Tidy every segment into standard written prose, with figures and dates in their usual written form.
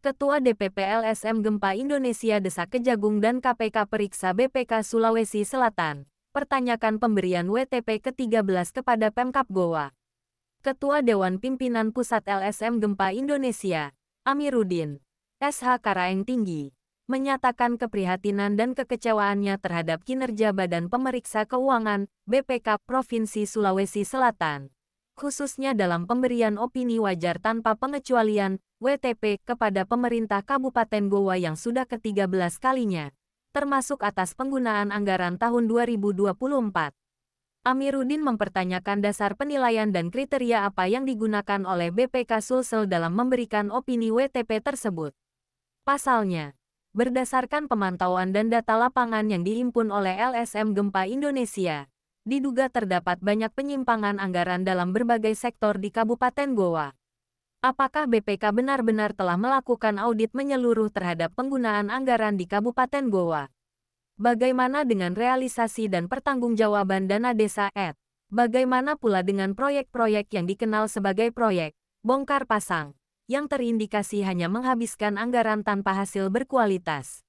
Ketua DPP LSM Gempa Indonesia desak Kejagung dan KPK periksa BPK Sulawesi Selatan. Pertanyakan pemberian WTP ke-13 kepada Pemkab Goa. Ketua Dewan Pimpinan Pusat LSM Gempa Indonesia, Amiruddin SH Karaeng Tinggi, menyatakan keprihatinan dan kekecewaannya terhadap kinerja Badan Pemeriksa Keuangan, BPK, Provinsi Sulawesi Selatan, khususnya dalam pemberian opini wajar tanpa pengecualian, WTP, kepada pemerintah Kabupaten Goa yang sudah ke-13 kalinya, termasuk atas penggunaan anggaran tahun 2024. Amiruddin mempertanyakan dasar penilaian dan kriteria apa yang digunakan oleh BPK Sulsel dalam memberikan opini WTP tersebut. Pasalnya, berdasarkan pemantauan dan data lapangan yang dihimpun oleh LSM Gempa Indonesia, diduga terdapat banyak penyimpangan anggaran dalam berbagai sektor di Kabupaten Goa. Apakah BPK benar-benar telah melakukan audit menyeluruh terhadap penggunaan anggaran di Kabupaten Goa? Bagaimana dengan realisasi dan pertanggungjawaban dana desa ed? Bagaimana pula dengan proyek-proyek yang dikenal sebagai proyek bongkar pasang, yang terindikasi hanya menghabiskan anggaran tanpa hasil berkualitas?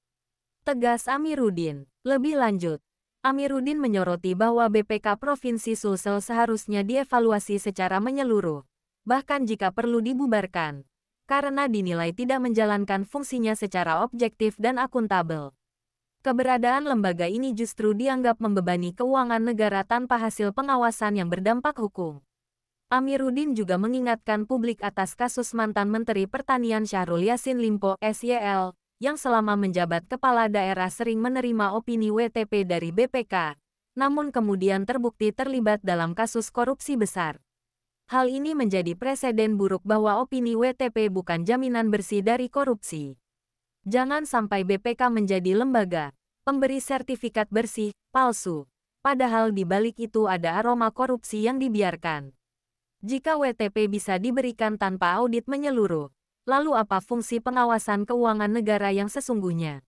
Tegas Amiruddin. Lebih lanjut, Amiruddin menyoroti bahwa BPK Provinsi Sulsel seharusnya dievaluasi secara menyeluruh, bahkan jika perlu dibubarkan, karena dinilai tidak menjalankan fungsinya secara objektif dan akuntabel. Keberadaan lembaga ini justru dianggap membebani keuangan negara tanpa hasil pengawasan yang berdampak hukum. Amiruddin juga mengingatkan publik atas kasus mantan Menteri Pertanian Syahrul Yassin Limpo, SYL, yang selama menjabat kepala daerah sering menerima opini WTP dari BPK, namun kemudian terbukti terlibat dalam kasus korupsi besar. Hal ini menjadi preseden buruk bahwa opini WTP bukan jaminan bersih dari korupsi. Jangan sampai BPK menjadi lembaga pemberi sertifikat bersih palsu, padahal di balik itu ada aroma korupsi yang dibiarkan. Jika WTP bisa diberikan tanpa audit menyeluruh, lalu apa fungsi pengawasan keuangan negara yang sesungguhnya?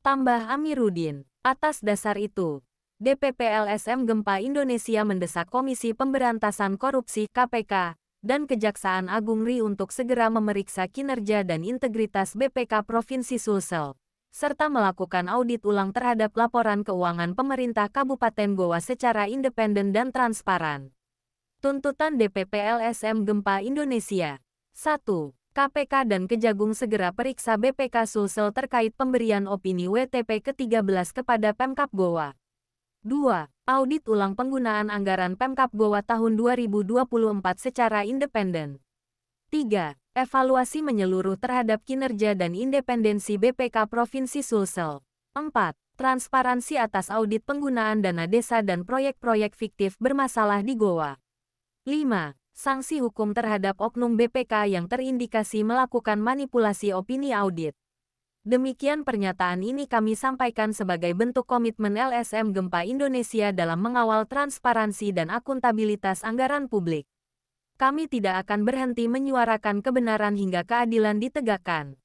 Tambah Amiruddin. Atas dasar itu, DPP LSM Gempa Indonesia mendesak Komisi Pemberantasan Korupsi (KPK) dan Kejaksaan Agung RI untuk segera memeriksa kinerja dan integritas BPK Provinsi Sulsel, serta melakukan audit ulang terhadap laporan keuangan pemerintah Kabupaten Goa secara independen dan transparan. Tuntutan DPP LSM Gempa Indonesia. 1. KPK dan Kejagung segera periksa BPK Sulsel terkait pemberian opini WTP ke-13 kepada Pemkab Goa. 2. Audit ulang penggunaan anggaran Pemkab Goa tahun 2024 secara independen. 3. Evaluasi menyeluruh terhadap kinerja dan independensi BPK Provinsi Sulsel. 4. Transparansi atas audit penggunaan dana desa dan proyek-proyek fiktif bermasalah di Goa. 5. Sanksi hukum terhadap oknum BPK yang terindikasi melakukan manipulasi opini audit. Demikian pernyataan ini kami sampaikan sebagai bentuk komitmen LSM Gempa Indonesia dalam mengawal transparansi dan akuntabilitas anggaran publik. Kami tidak akan berhenti menyuarakan kebenaran hingga keadilan ditegakkan.